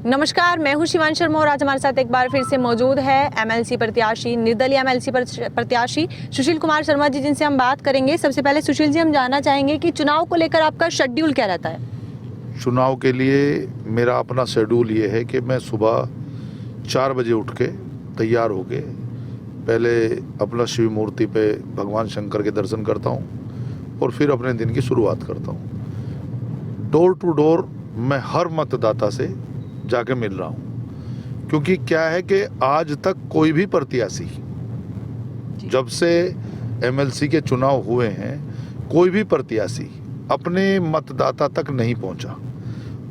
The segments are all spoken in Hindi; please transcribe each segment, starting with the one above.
नमस्कार, मैं हूं शिवानी शर्मा और आज हमारे साथ एक बार फिर से मौजूद है एमएलसी प्रत्याशी, निर्दलीय एमएलसी प्रत्याशी सुशील कुमार शर्मा जी, जिनसे हम बात करेंगे। सबसे पहले सुशील जी, हम जानना चाहेंगे कि चुनाव को लेकर आपका शेड्यूल क्या रहता है? चुनाव के लिए मेरा अपना शेड्यूल ये है कि मैं सुबह 4 बजे उठ के तैयार होके पहले अपना शिव मूर्ति पे भगवान शंकर के दर्शन करता हूँ और फिर अपने दिन की शुरुआत करता हूँ। डोर टू डोर मैं हर मतदाता से जाके मिल रहा हूँ, क्योंकि क्या है कि आज तक कोई भी प्रत्याशी, जब से एमएलसी के चुनाव हुए हैं, कोई भी प्रत्याशी अपने मतदाता तक नहीं पहुंचा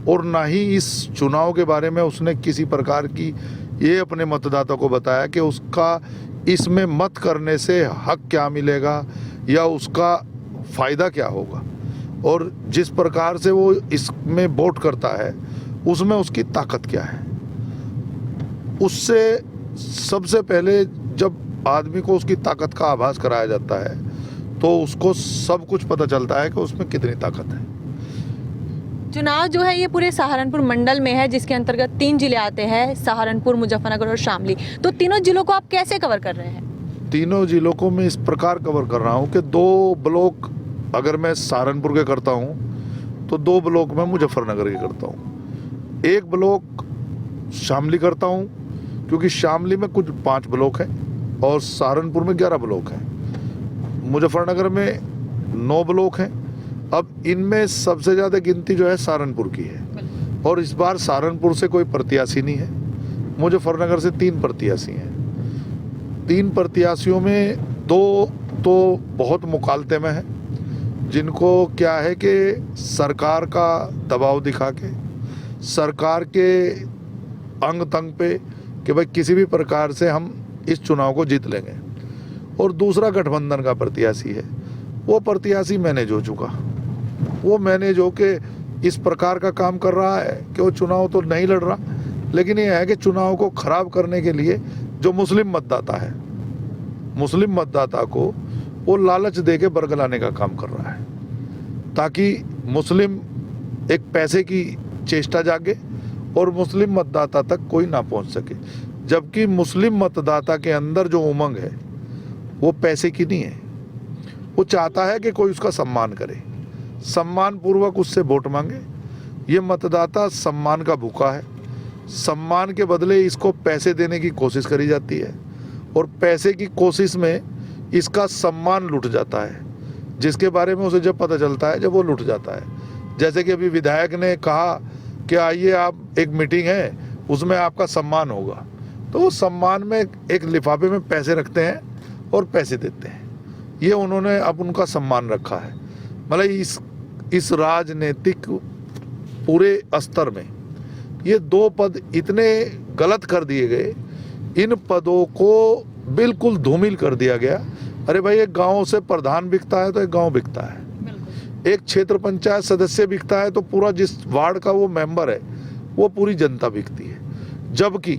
और ना ही इस चुनाव के बारे में उसने किसी प्रकार की ये अपने मतदाता को बताया कि उसका इसमें मत करने से हक क्या मिलेगा या उसका फ़ायदा क्या होगा, और जिस प्रकार से वो इसमें वोट करता है उसमें उसकी ताकत क्या है। उससे सबसे पहले जब आदमी को उसकी ताकत का आभास कराया जाता है तो उसको सब कुछ पता चलता है कि उसमें कितनी ताकत है। चुनाव जो है ये पूरे सहारनपुर मंडल में है, जिसके अंतर्गत 3 जिले आते हैं, सहारनपुर, मुजफ्फरनगर और शामली। तो तीनों जिलों को आप कैसे कवर कर रहे हैं? तीनों जिलों को मैं इस प्रकार कवर कर रहा हूँ कि 2 ब्लॉक अगर मैं सहारनपुर के करता हूँ तो 2 ब्लॉक मैं मुजफ्फरनगर के करता हूँ, 1 ब्लॉक शामली करता हूँ, क्योंकि शामली में कुछ 5 ब्लॉक हैं और सहारनपुर में 11 ब्लॉक हैं। मुजफ्फरनगर में 9 ब्लॉक हैं। अब इनमें सबसे ज़्यादा गिनती जो है सहारनपुर की है और इस बार सहारनपुर से कोई प्रत्याशी नहीं है। मुजफ्फरनगर से 3 प्रत्याशी हैं। 3 प्रत्याशियों में 2 तो बहुत मुकालते में हैं, जिनको क्या है कि सरकार का दबाव दिखा के, सरकार के अंग तंग पे कि भाई किसी भी प्रकार से हम इस चुनाव को जीत लेंगे। और दूसरा गठबंधन का प्रत्याशी है, वो प्रत्याशी मैनेज हो चुका, वो मैनेज हो के इस प्रकार का काम कर रहा है कि वो चुनाव तो नहीं लड़ रहा, लेकिन ये है कि चुनाव को खराब करने के लिए जो मुस्लिम मतदाता है, मुस्लिम मतदाता को वो लालच दे के बरगलाने का काम कर रहा है, ताकि मुस्लिम एक पैसे की चेष्टा जागे और मुस्लिम मतदाता तक कोई ना पहुंच सके। जबकि मुस्लिम मतदाता के अंदर जो उमंग है वो पैसे की नहीं है, वो चाहता है कि कोई उसका सम्मान करे, सम्मान पूर्वक उससे वोट मांगे। ये मतदाता सम्मान का भूखा है, सम्मान के बदले इसको पैसे देने की कोशिश करी जाती है और पैसे की कोशिश में इसका सम्मान लुट जाता है, जिसके बारे में उसे जब पता चलता है जब वो लुट जाता है। जैसे कि अभी विधायक ने कहा कि आइए आप, एक मीटिंग है उसमें आपका सम्मान होगा, तो वो सम्मान में एक लिफाफे में पैसे रखते हैं और पैसे देते हैं। ये उन्होंने अब उनका सम्मान रखा है। मतलब इस राजनीतिक पूरे स्तर में ये 2 पद इतने गलत कर दिए गए, इन पदों को बिल्कुल धूमिल कर दिया गया। अरे भाई, एक गांव से प्रधान बिकता है तो एक गांव बिकता है, एक क्षेत्र पंचायत सदस्य बिकता है तो पूरा जिस वार्ड का वो मेंबर है वो पूरी जनता बिकती है। जबकि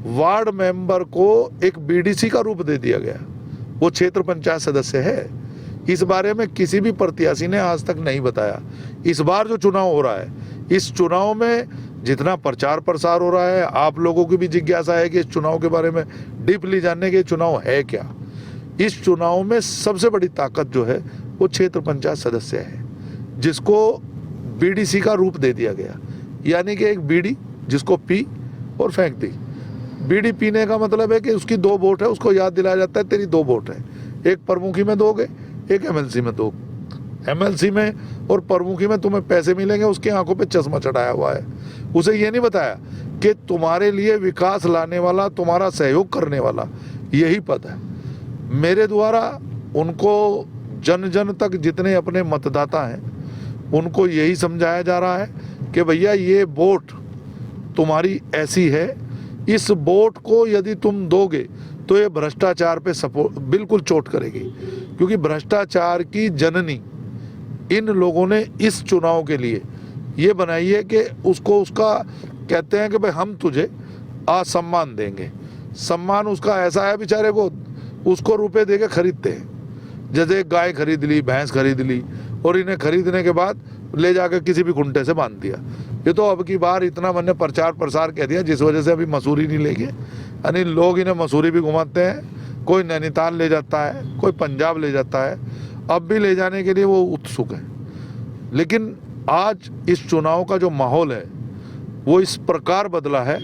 वार्ड मेंबर को एक बीडीसी का रूप दे दिया गया, वो क्षेत्र पंचायत सदस्य है। इस बारे में किसी भी प्रत्याशी ने आज तक नहीं बताया। इस बार जो चुनाव हो रहा है, इस चुनाव में जितना प्रचार प्रसार हो रहा है, आप लोगों की भी जिज्ञासा है कि इस चुनाव के बारे में डीपली जानने के चुनाव है क्या। इस चुनाव में सबसे बड़ी ताकत जो है वो क्षेत्र पंचायत सदस्य है, जिसको बीडीसी का रूप दे दिया गया। यानी कि एक बीड़ी जिसको पी और फेंक दी। बीड़ी पीने का मतलब है कि उसकी 2 वोट है, उसको याद दिलाया जाता है तेरी 2 वोट है, एक प्रमुखी में दोगे, एक एमएलसी में दो। एमएलसी में और प्रमुखी में तुम्हें पैसे मिलेंगे, उसकी आंखों पे चश्मा चढ़ाया हुआ है। उसे ये नहीं बताया कि तुम्हारे लिए विकास लाने वाला, तुम्हारा सहयोग करने वाला यही पद है। मेरे द्वारा उनको जन जन तक जितने अपने मतदाता हैं उनको यही समझाया जा रहा है कि भैया ये वोट तुम्हारी ऐसी है, इस वोट को यदि तुम दोगे तो ये भ्रष्टाचार पे सपोर्ट बिल्कुल चोट करेगी, क्योंकि भ्रष्टाचार की जननी इन लोगों ने इस चुनाव के लिए ये बनाई है कि उसको उसका कहते हैं कि भाई हम तुझे असम्मान देंगे। सम्मान उसका ऐसा है बेचारे को, उसको रुपए दे के खरीदते हैं। जैसे गाय खरीद ली, भैंस खरीद ली और इन्हें खरीदने के बाद ले जाकर किसी भी कुंटे से बांध दिया। ये तो अब की बार इतना मैंने प्रचार प्रसार कह दिया जिस वजह से अभी मसूरी नहीं ले गए, यानी लोग इन्हें मसूरी भी घुमाते हैं, कोई नैनीताल ले जाता है, कोई पंजाब ले जाता है, अब भी ले जाने के लिए वो उत्सुक है। लेकिन आज इस चुनाव का जो माहौल है वो इस प्रकार बदला है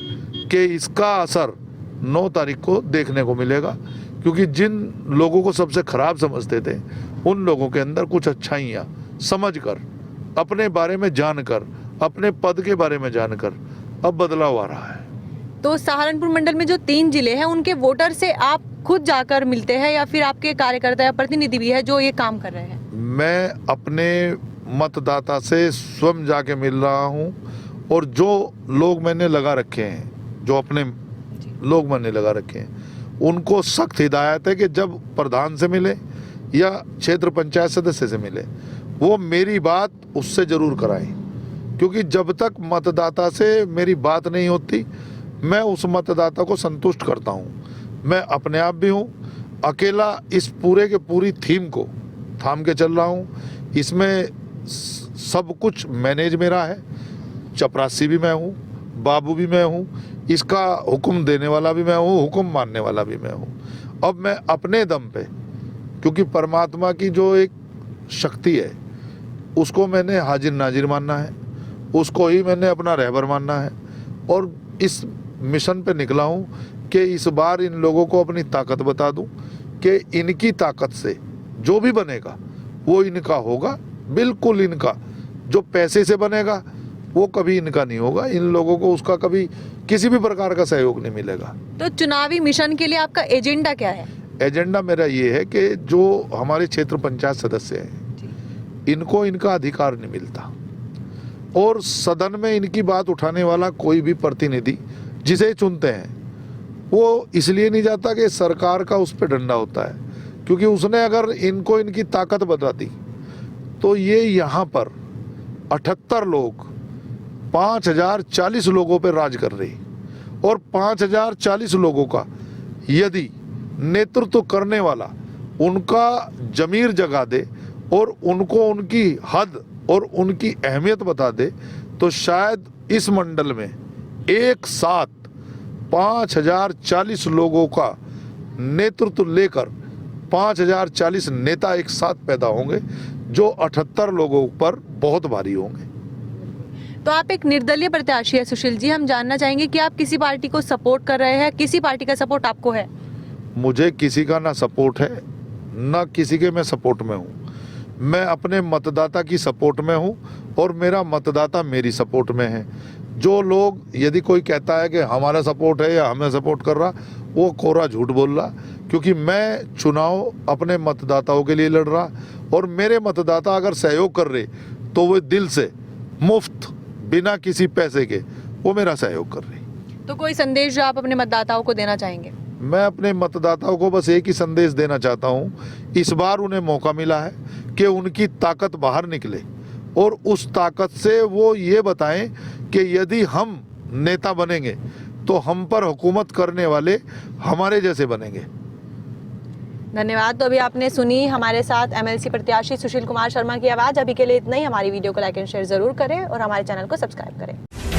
कि इसका असर 9 तारीख को देखने को मिलेगा, क्योंकि जिन लोगों को सबसे खराब समझते थे उन लोगों के अंदर कुछ अच्छाइयाँ समझकर, अपने बारे में जानकर, अपने पद के बारे में जानकर अब बदलाव आ रहा है। तो सहारनपुर मंडल में जो 3 जिले हैं उनके वोटर से आप खुद जाकर मिलते हैं या फिर आपके कार्यकर्ता या प्रतिनिधि भी है जो ये काम कर रहे हैं? मैं अपने मतदाता से स्वयं जाके मिल रहा हूँ, और जो लोग मैंने लगा रखे हैं, जो अपने लोग मैंने लगा रखे हैं, उनको सख्त हिदायत है कि जब प्रधान से मिले या क्षेत्र पंचायत सदस्य से मिले वो मेरी बात उससे जरूर कराएं, क्योंकि जब तक मतदाता से मेरी बात नहीं होती मैं उस मतदाता को संतुष्ट करता हूँ। मैं अपने आप भी हूँ, अकेला इस पूरे के पूरी थीम को थाम के चल रहा हूँ। इसमें सब कुछ मैनेज मेरा है, चपरासी भी मैं हूँ, बाबू भी मैं हूँ, इसका हुक्म देने वाला भी मैं हूँ, हुक्म मानने वाला भी मैं हूँ। अब मैं अपने दम पे, क्योंकि परमात्मा की जो एक शक्ति है उसको मैंने हाजिर नाजिर मानना है, उसको ही मैंने अपना रहबर मानना है, और इस मिशन पे निकला हूँ कि इस बार इन लोगों को अपनी ताकत बता दूँ कि इनकी ताकत से जो भी बनेगा वो इनका होगा, बिल्कुल इनका। जो पैसे से बनेगा वो कभी इनका नहीं होगा, इन लोगों को उसका कभी किसी भी प्रकार का सहयोग नहीं मिलेगा। तो चुनावी मिशन के लिए आपका एजेंडा क्या है? एजेंडा मेरा ये है कि जो हमारे क्षेत्र पंचायत सदस्य हैं इनको इनका अधिकार नहीं मिलता, और सदन में इनकी बात उठाने वाला कोई भी प्रतिनिधि जिसे चुनते हैं वो इसलिए नहीं जाता कि सरकार का उस पर डंडा होता है, क्योंकि उसने अगर इनको इनकी ताकत बता दी तो ये यहाँ पर 78 लोग 5040 लोगों पर राज कर रही, और 5040 लोगों का यदि नेतृत्व करने वाला उनका जमीर जगा दे और उनको उनकी हद और उनकी अहमियत बता दे, तो शायद इस मंडल में एक साथ 5040 लोगों का नेतृत्व लेकर 5040 नेता एक साथ पैदा होंगे जो 78 लोगों पर बहुत भारी होंगे। तो आप एक निर्दलीय प्रत्याशी है सुशील जी, हम जानना चाहेंगे कि आप किसी पार्टी को सपोर्ट कर रहे हैं, किसी पार्टी का सपोर्ट आपको है? मुझे किसी का ना सपोर्ट है ना किसी के मैं सपोर्ट में हूँ। मैं अपने मतदाता की सपोर्ट में हूँ और मेरा मतदाता मेरी सपोर्ट में है। जो लोग, यदि कोई कहता है कि हमारा सपोर्ट है या हमें सपोर्ट कर रहा, वो कोरा झूठ बोल रहा, क्योंकि मैं चुनाव अपने मतदाताओं के लिए लड़ रहा, और मेरे मतदाता अगर सहयोग कर रहे तो वो दिल से मुफ्त बिना किसी पैसे के वो मेरा सहयोग कर रही। तो कोई संदेश जो आप अपने मतदाताओं को देना चाहेंगे? मैं अपने मतदाताओं को बस एक ही संदेश देना चाहता हूँ, इस बार उन्हें मौका मिला है कि उनकी ताकत बाहर निकले और उस ताकत से वो ये बताएं कि यदि हम नेता बनेंगे तो हम पर हुकूमत करने वाले हमारे जैसे बनेंगे। धन्यवाद। तो अभी आपने सुनी हमारे साथ एमएलसी प्रत्याशी सुशील कुमार शर्मा की आवाज़। अभी के लिए इतना ही। हमारी वीडियो को लाइक एंड शेयर जरूर करें और हमारे चैनल को सब्सक्राइब करें।